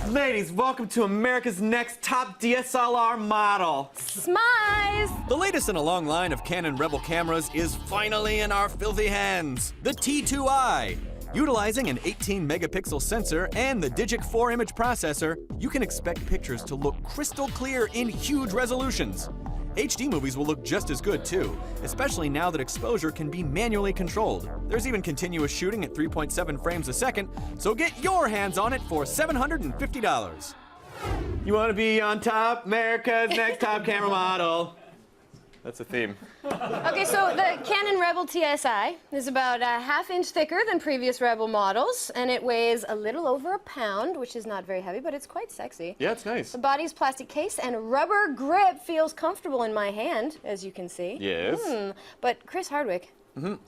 Ladies, welcome to America's next top DSLR model. Smize! The latest in a long line of Canon Rebel cameras is finally in our filthy hands. The T2i. Utilizing an 18-megapixel sensor and the Digic 4 image processor, you can expect pictures to look crystal clear in huge resolutions. HD movies will look just as good too, especially now that exposure can be manually controlled. There's even continuous shooting at 3.7 frames a second, so get your hands on it for $750. You want to be on top? America's next top camera model. That's the theme. Okay, so the Canon Rebel TSI is about a half-inch thicker than previous Rebel models, and it weighs a little over a pound, which is not very heavy, but it's quite sexy. Yeah, it's nice. The body's plastic case and rubber grip feels comfortable in my hand, as you can see. Yes. But Chris Hardwick,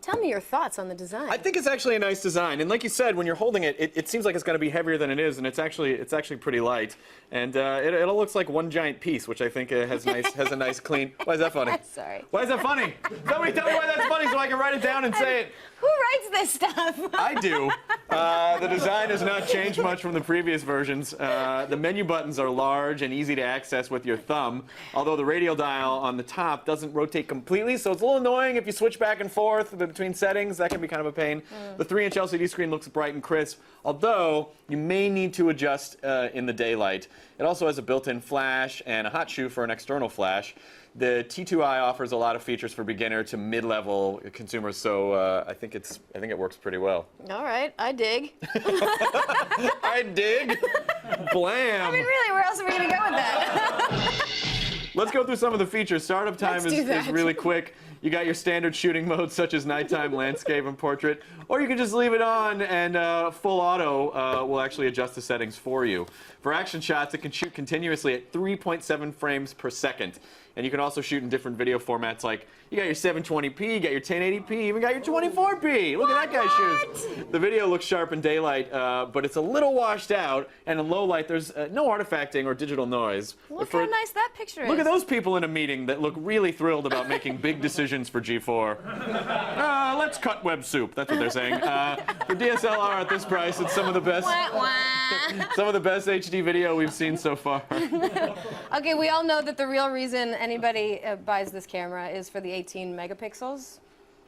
tell me your thoughts on the design. I think it's actually a nice design, and like you said, when you're holding it, it seems like it's going to be heavier than it is, and it's actually pretty light, and it all looks like one giant piece, which I think has a nice clean. Why is that funny? Sorry. Why is that funny? Somebody tell me why that's funny so I can write it down and say it. Who writes this stuff? I do. The design has not changed much from the previous versions. The menu buttons are large and easy to access with your thumb, although the radial dial on the top doesn't rotate completely, so it's a little annoying if you switch back and forth between settings. That can be kind of a pain. The 3-inch LCD screen looks bright and crisp, although you may need to adjust in the daylight. It also has a built-in flash and a hot shoe for an external flash. The T2i offers a lot of features for beginner to mid-level consumers, so I think it works pretty well. All right, I dig. I dig. Blam. I mean, really, where else are we going to go with that? Let's go through some of the features. Startup time is really quick. You got your standard shooting modes such as nighttime, landscape, and portrait, or you can just leave it on and full auto will actually adjust the settings for you. For action shots, it can shoot continuously at 3.7 frames per second. And you can also shoot in different video formats, like you got your 720p, you got your 1080p, even got your 24p. Look at that guy shoot. The video looks sharp in daylight, but it's a little washed out, and in low light, there's no artifacting or digital noise. Look how nice that picture is. Look at those people in a meeting that look really thrilled about making big decisions for G4. Let's cut web soup. That's what they're saying. For DSLR at this price, it's some of the best HD video we've seen so far. Okay, we all know that the real reason anybody buys this camera is for the 18 megapixels.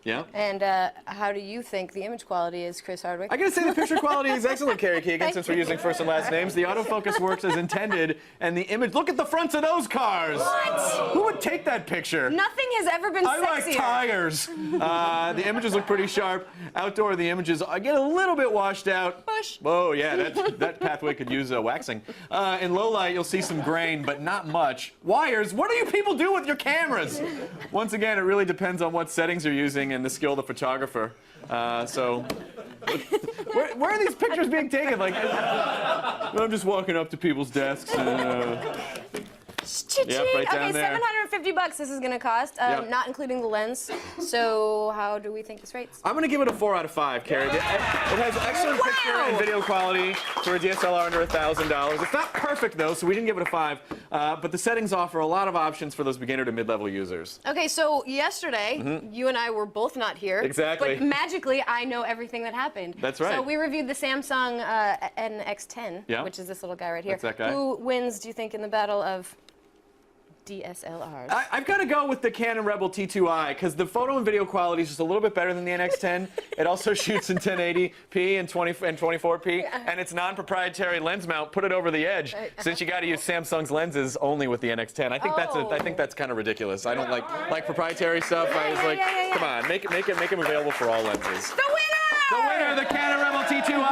Yeah. And how do you think the image quality is, Chris Hardwick? I gotta say the picture quality is excellent, Carrie Keegan, since we're using first and last names. The autofocus works as intended, and the image, look at the fronts of those cars! What? Who would take that picture? Nothing has ever been sexier. I like tires. The images look pretty sharp. Outdoor, the images get a little bit washed out. Bush. Oh, yeah, that pathway could use waxing. In low light, you'll see some grain, but not much. Wires, what do you people do with your cameras? Once again, it really depends on what settings you're using and the skill of the photographer. So, where are these pictures being taken? Like, I'm just walking up to people's desks and, Yep, right down okay, there. $750 this is going to cost, not including the lens. So how do we think this rates? I'm going to give it a 4 out of 5, Carrie. It has excellent picture and video quality for a DSLR under $1,000. It's not perfect, though, so we didn't give it a 5. But the settings offer a lot of options for those beginner to mid-level users. Okay, so yesterday, you and I were both not here. Exactly. But magically, I know everything that happened. That's right. So we reviewed the Samsung NX10, which is this little guy right here. That's that guy. Who wins, do you think, in the battle of DSLRs? I've got to go with the Canon Rebel T2i because the photo and video quality is just a little bit better than the NX10. It also shoots in 1080p and 24p, and its non-proprietary lens mount put it over the edge. Since you got to use Samsung's lenses only with the NX10, I think that's kind of ridiculous. I don't like proprietary stuff. I was like, come on, make them available for all lenses. The winner! The winner, the Canon Rebel T2i.